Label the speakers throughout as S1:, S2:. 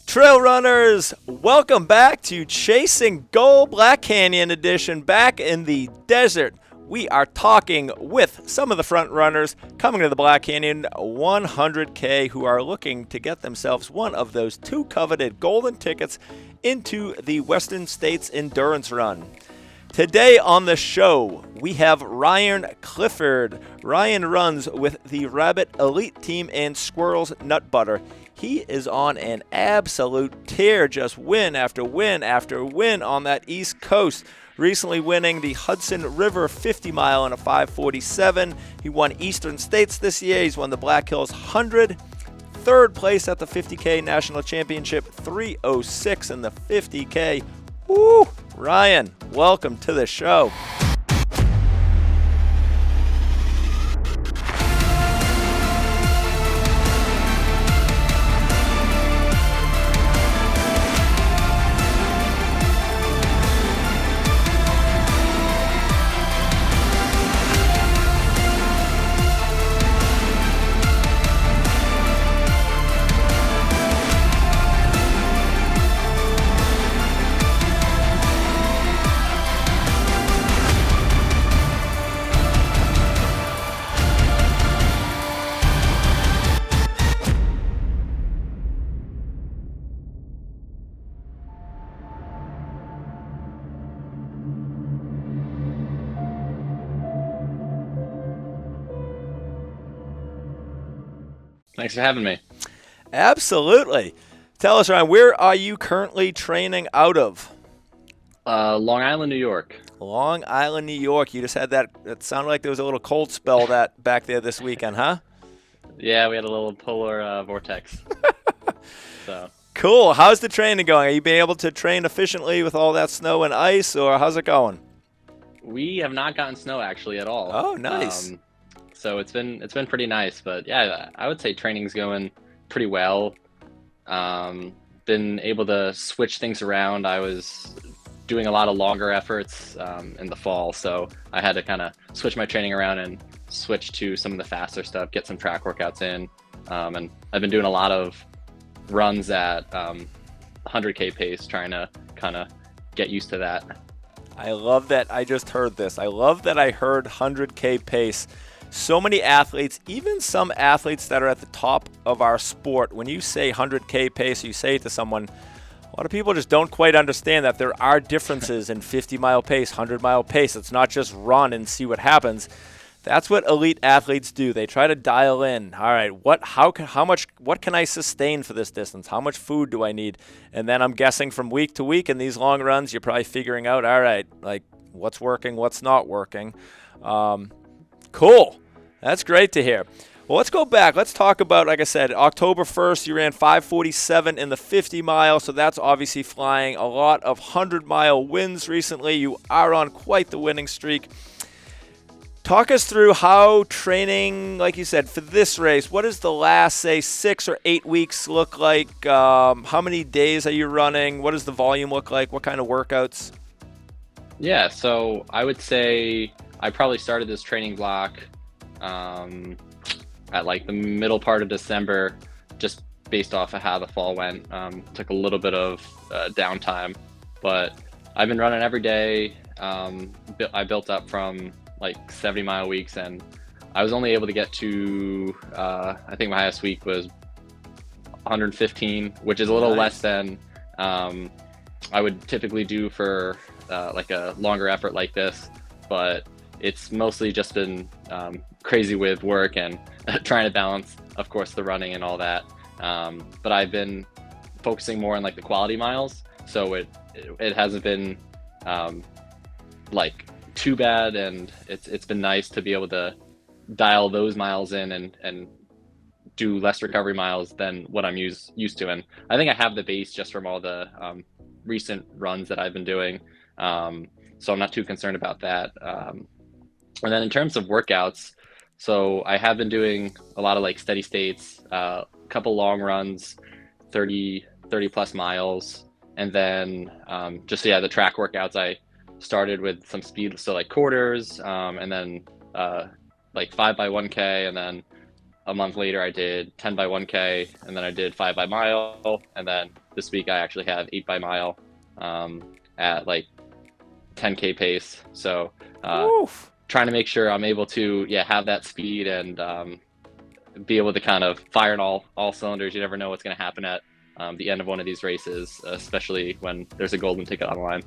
S1: Trail runners, welcome back to Chasing Gold Black Canyon edition. Back in the desert, we are talking with some of the front runners coming to the Black Canyon 100K who are looking to get themselves one of those two coveted golden tickets into the Western States Endurance Run. Today on the show, we have Ryan Clifford. Ryan runs with the Rabbit Elite Team and Squirrels Nut Butter. He is on an absolute tear, just win after win after win on that East Coast. Recently winning the Hudson River 50 mile in a 5:47. He won Eastern States this year. He's won the Black Hills 100. Third place at the 50K National Championship, 3:06 in the 50K. Woo! Ryan, welcome to the show.
S2: Thanks for having me.
S1: Absolutely. Tell us, Ryan, where are you currently training out of?
S2: Long Island, New York.
S1: Long Island, New York. You just had that. It sounded like there was a little cold spell that back there this weekend, huh?
S2: Yeah, we had a little polar vortex. So
S1: Cool. How's the training going? Are you being able to train efficiently with all that snow and ice, or how's it going?
S2: we have not gotten snow actually at all.
S1: Oh, nice.
S2: So it's been pretty nice, but yeah, I would say training's going pretty well. Been able to switch things around. I was doing a lot of longer efforts in the fall, so I had to kind of switch my training around and switch to some of the faster stuff, get some track workouts in. And I've been doing a lot of runs at 100K pace, trying to kind of get used to that.
S1: I love that I just heard this. I love that I heard 100K pace. So many athletes, even some athletes that are at the top of our sport, when you say 100K pace, you say it to someone, a lot of people just don't quite understand that there are differences in 50-mile pace, 100-mile pace. It's not just run and see what happens. That's what elite athletes do. They try to dial in. All right, what can I sustain for this distance? How much food do I need? And then I'm guessing from week to week in these long runs, you're probably figuring out, all right, like what's working, what's not working. Cool. That's great to hear. Well, let's go back. Let's talk about, like I said, October 1st, you ran 5:47 in the 50 mile, so that's obviously flying. A lot of 100-mile wins recently. You are on quite the winning streak. Talk us through how training, like you said, for this race, what does the last, say, 6 or 8 weeks look like? How many days are you running? What does the volume look like? What kind of workouts?
S2: Yeah, so I would say I probably started this training block at like the middle part of December, just based off of how the fall went. Took a little bit of downtime, but I've been running every day. I built up from like 70-mile weeks, and I was only able to get to I think my highest week was 115, which is a little less than I would typically do for like a longer effort like this, but it's mostly just been crazy with work and trying to balance, of course, the running and all that. But I've been focusing more on like the quality miles, so it hasn't been like too bad, and it's been nice to be able to dial those miles in and do less recovery miles than what I'm used to. And I think I have the base just from all the recent runs that I've been doing, so I'm not too concerned about that. And then in terms of workouts, so I have been doing a lot of like steady states, a couple long runs, 30 plus miles, and then the track workouts. I started with some speed, so like quarters, and then like 5x1K, and then a month later, I did 10 by 1K, and then I did 5 by mile, and then this week I actually have 8 by mile at like 10K pace. So trying to make sure I'm able to have that speed and be able to kind of fire in all cylinders. You never know what's going to happen at the end of one of these races, especially when there's a golden ticket on the line.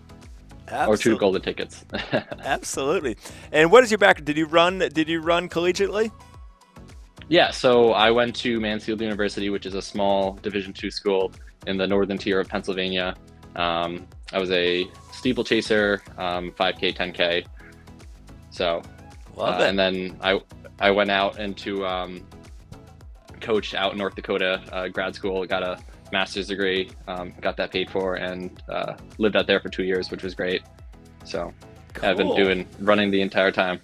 S2: Or 2 golden tickets.
S1: Absolutely. And what is your background? Did you run collegiately?
S2: Yeah, so I went to Mansfield University, which is a small Division II school in the northern tier of Pennsylvania. I was a steeplechaser, 5K, 10K. So, and then I went out into coach out in North Dakota grad school, got a master's degree, got that paid for, and lived out there for 2 years, which was great. So cool. I've been running the entire time.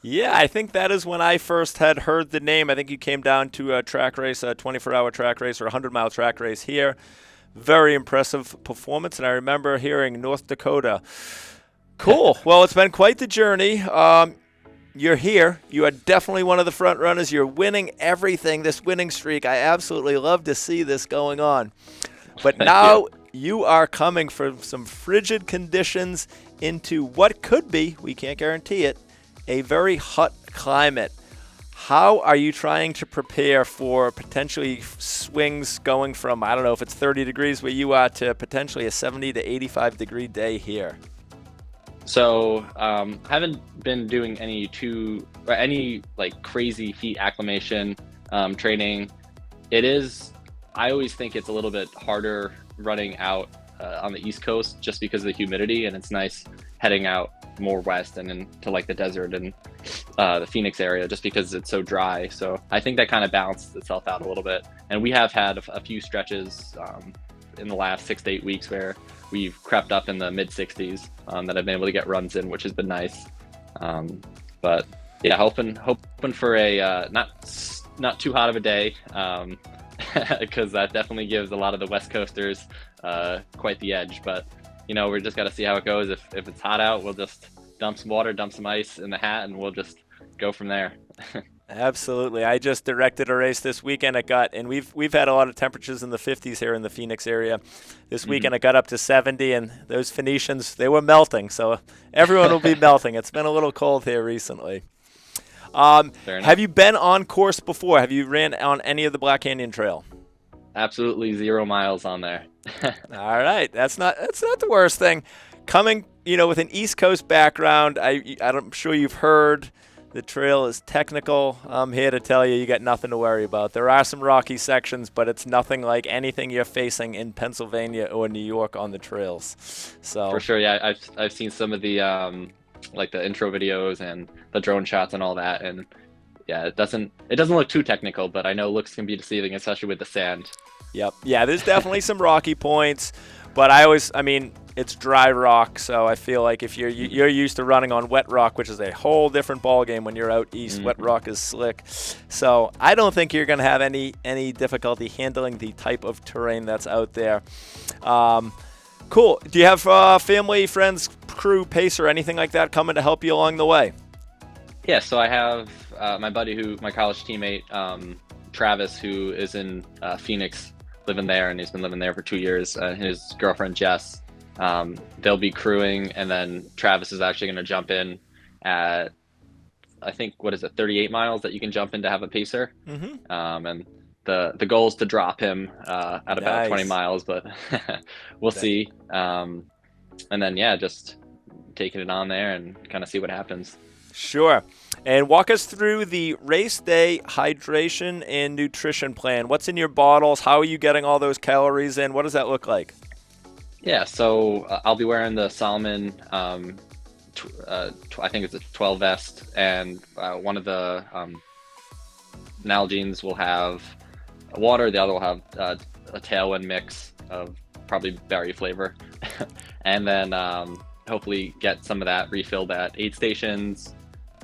S1: Yeah, I think that is when I first had heard the name. I think you came down to a track race, a 24-hour track race or a 100-mile track race here. Very impressive performance, and I remember hearing North Dakota. Cool. Well, it's been quite the journey. You're here. You are definitely one of the front runners. You're winning everything, this winning streak. I absolutely love to see this going on. But now you are coming from some frigid conditions into what could be, we can't guarantee it, a very hot climate. How are you trying to prepare for potentially swings going from, I don't know if it's 30 degrees where you are, to potentially a 70 to 85 degree day here?
S2: So I haven't been doing any like crazy heat acclimation training. I always think it's a little bit harder running out on the East Coast just because of the humidity, and it's nice heading out more west and into like the desert and the Phoenix area just because it's so dry. So I think that kind of balanced itself out a little bit. And we have had a few stretches in the last 6 to 8 weeks where we've crept up in the mid 60s that I've been able to get runs in, which has been nice. But yeah, hoping for a not too hot of a day, because that definitely gives a lot of the West Coasters quite the edge. But we're just got to see how it goes. If it's hot out, we'll just dump some water, dump some ice in the hat, and we'll just go from there.
S1: Absolutely. I just directed a race this weekend. And we've had a lot of temperatures in the 50s here in the Phoenix area. This weekend it got up to 70, and those Phoenicians, they were melting. So everyone will be melting. It's been a little cold here recently. Have you been on course before? Have you ran on any of the Black Canyon Trail?
S2: Absolutely 0 miles on there.
S1: All right. That's not the worst thing. Coming, with an East Coast background, I'm sure you've heard the trail is technical. I'm here to tell you got nothing to worry about. There are some rocky sections, but it's nothing like anything you're facing in Pennsylvania or New York on the trails. So
S2: for sure, yeah, I've seen some of the like the intro videos and the drone shots and all that, and yeah, it doesn't look too technical, but I know looks can be deceiving, especially with the sand.
S1: Yep. Yeah, there's definitely some rocky points, but it's dry rock, so I feel like if you're used to running on wet rock, which is a whole different ballgame when you're out east. Wet rock is slick, so I don't think you're going to have any difficulty handling the type of terrain that's out there. Cool. Do you have family, friends, crew, pacer, anything like that coming to help you along the way? Yeah,
S2: so I have my buddy, my college teammate, Travis, who is in Phoenix, living there, and he's been living there for 2 years. His girlfriend, Jess. They'll be crewing, and then Travis is actually going to jump in at, I think, 38 miles that you can jump in to have a pacer. And the goal is to drop him at about 20 miles, but we'll see. And then, just taking it on there and kind of see what happens.
S1: Sure. And walk us through the race day hydration and nutrition plan. What's in your bottles? How are you getting all those calories in? What does that look like?
S2: Yeah, so I'll be wearing the Salomon, I think it's a 12 vest, and one of the Nalgene's will have water, the other will have a Tailwind mix of probably berry flavor. And then hopefully get some of that refilled at aid stations.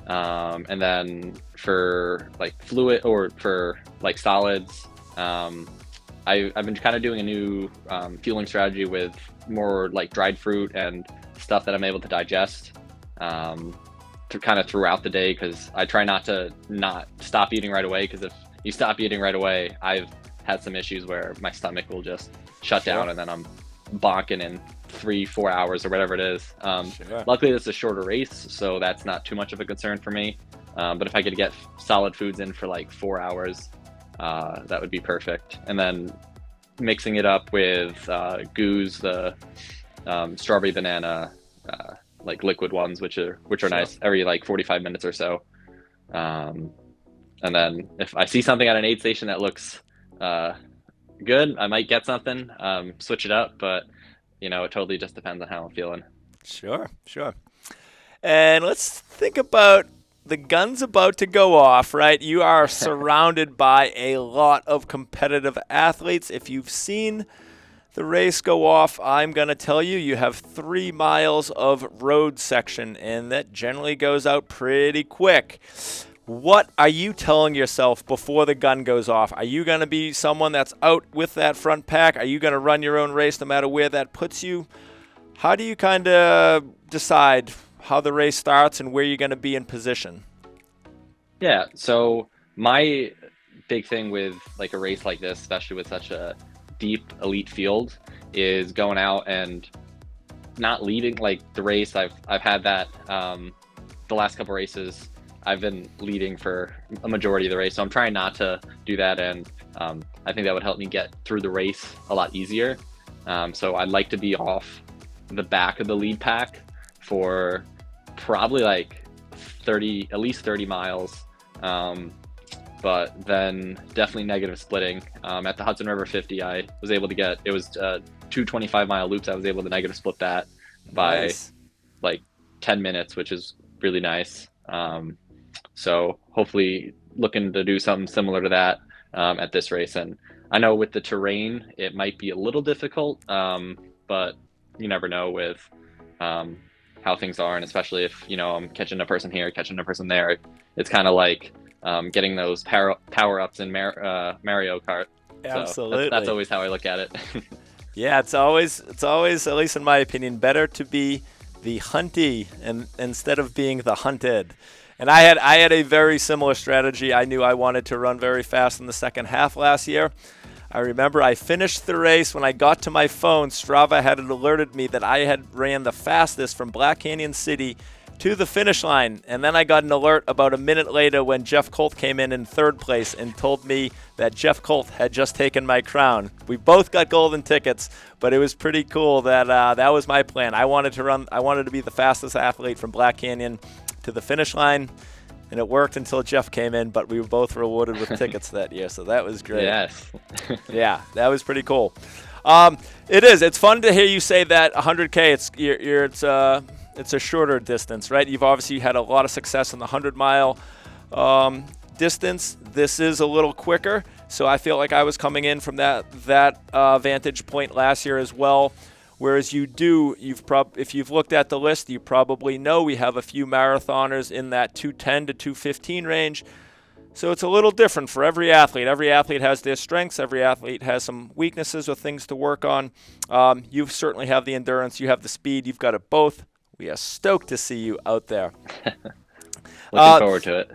S2: And then for like fluid or for like solids, I've been kind of doing a new fueling strategy with more like dried fruit and stuff that I'm able to digest, to kind of throughout the day, because I try not to not stop eating right away, because if you stop eating right away, I've had some issues where my stomach will just shut down, and then I'm bonking in 3-4 hours or whatever it is. Luckily, this is a shorter race, so that's not too much of a concern for me. But if I could get solid foods in for like 4 hours, that would be perfect. And then mixing it up with goos, the strawberry banana, like liquid ones, which are nice, every like 45 minutes or so. And then if I see something at an aid station that looks good, I might get something, switch it up, but it totally just depends on how I'm feeling.
S1: Sure. And let's think about the gun's about to go off, right? You are surrounded by a lot of competitive athletes. If you've seen the race go off, I'm going to tell you have 3 miles of road section, and that generally goes out pretty quick. What are you telling yourself before the gun goes off? Are you going to be someone that's out with that front pack? Are you going to run your own race no matter where that puts you? How do you kind of decide how the race starts and where you're going to be in position?
S2: Yeah, so my big thing with like a race like this, especially with such a deep elite field, is going out and not leading like the race. I've had that the last couple races. I've been leading for a majority of the race, so I'm trying not to do that, and I think that would help me get through the race a lot easier. So I'd like to be off the back of the lead pack for probably like at least 30 miles. But then definitely negative splitting. At the Hudson River 50, I was able to get, it was 2 25-mile loops. I was able to negative split that by like 10 minutes, which is really nice. So hopefully looking to do something similar to that at this race. And I know with the terrain, it might be a little difficult, but you never know with how things are. And especially if, I'm catching a person here, catching a person there, it's kind of like getting those power-ups in Mario Kart.
S1: Absolutely.
S2: So that's always how I look at it.
S1: Yeah, it's always, at least in my opinion, better to be the huntee and instead of being the hunted. And I had a very similar strategy. I knew I wanted to run very fast in the second half last year. I remember I finished the race. When I got to my phone, Strava had alerted me that I had ran the fastest from Black Canyon City to the finish line. And then I got an alert about a minute later when Jeff Colt came in third place and told me that Jeff Colt had just taken my crown. We both got golden tickets, but it was pretty cool that that was my plan. I wanted to be the fastest athlete from Black Canyon to the finish line, and it worked until Jeff came in, but we were both rewarded with tickets that year, so that was great.
S2: Yes.
S1: Yeah, that was pretty cool. It's fun to hear you say that 100K, it's a shorter distance, right? You've obviously had a lot of success in the 100-mile distance. This is a little quicker, so I feel like I was coming in from that vantage point last year as well. Whereas if you've looked at the list, you probably know we have a few marathoners in that 210 to 215 range. So it's a little different for every athlete. Every athlete has their strengths. Every athlete has some weaknesses or things to work on. You certainly have the endurance. You have the speed. You've got it both. We are stoked to see you out there.
S2: Looking forward to it.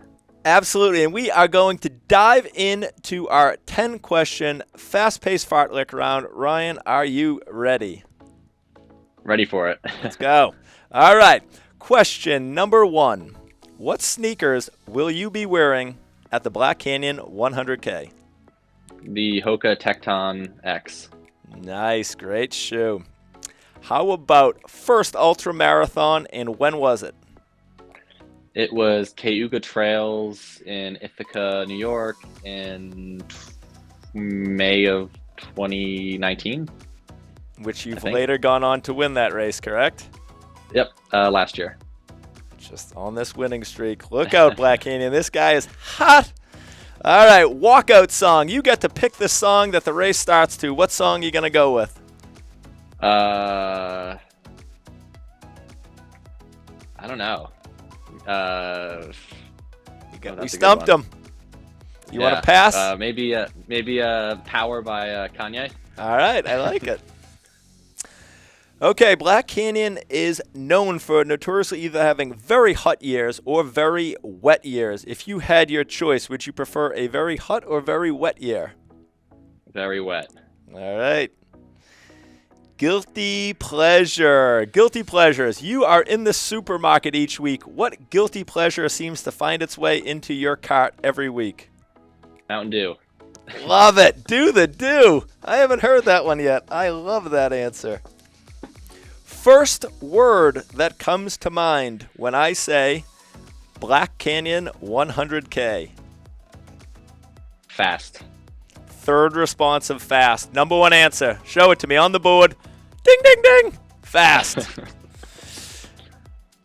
S1: Absolutely. And we are going to dive into our 10-question fast-paced fartlek round. Ryan, are you ready?
S2: Ready for it.
S1: Let's go. All right. Question number 1. What sneakers will you be wearing at the Black Canyon 100K?
S2: The Hoka Tecton X.
S1: Nice. Great shoe. How about first ultra marathon, and when was it?
S2: It was Cayuga Trails in Ithaca, New York in May of 2019.
S1: Which you've later gone on to win that race, correct?
S2: Yep, last year.
S1: Just on this winning streak. Look out, Black Canyon. This guy is hot. All right, walkout song. You get to pick the song that the race starts to. What song are you going to go with?
S2: I don't know.
S1: We stumped him. You want to pass?
S2: Maybe Power by Kanye.
S1: All right, I like it. Okay, Black Canyon is known for notoriously either having very hot years or very wet years. If you had your choice, would you prefer a very hot or very wet year?
S2: Very wet.
S1: All right. Guilty pleasure. Guilty pleasures. You are in the supermarket each week. What guilty pleasure seems to find its way into your cart every week?
S2: Mountain Dew.
S1: Love it. Do the do. I haven't heard that one yet. I love that answer. First word that comes to mind when I say Black Canyon 100K.
S2: Fast.
S1: Third response of fast. Number one answer. Show it to me on the board. Ding, ding, ding. Fast.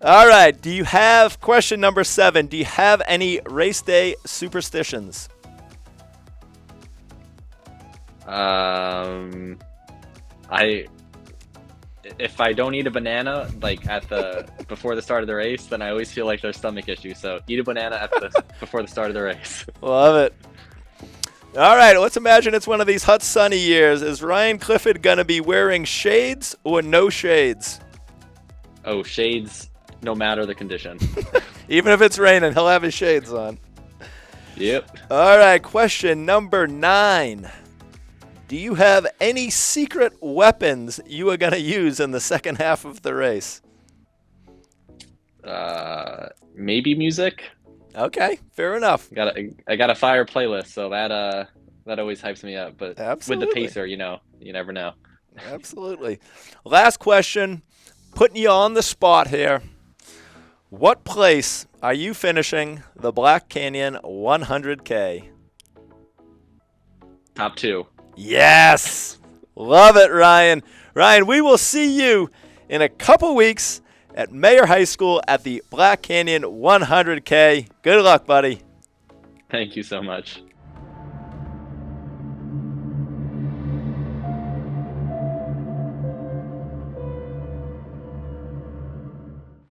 S1: All right. Do you have, question number 7, do you have any race day superstitions?
S2: If I don't eat a banana like before the start of the race, then I always feel like there's stomach issues. So eat a banana before the start of the race.
S1: Love it. All right, let's imagine it's one of these hot sunny years. Is Ryan Clifford going to be wearing shades or no shades?
S2: Oh, shades no matter the condition.
S1: Even if it's raining, he'll have his shades on.
S2: Yep.
S1: All right, question number 9. Do you have any secret weapons you are going to use in the second half of the race?
S2: Maybe music.
S1: Okay, fair enough.
S2: I got a fire playlist, so that always hypes me up. But
S1: Absolutely.
S2: with the pacer, you never know.
S1: Absolutely. Last question, putting you on the spot here. What place are you finishing the Black Canyon 100K?
S2: Top 2.
S1: Yes. Love it, Ryan. Ryan, we will see you in a couple weeks at Mayer High School at the Black Canyon 100K. Good luck, buddy.
S2: Thank you so much.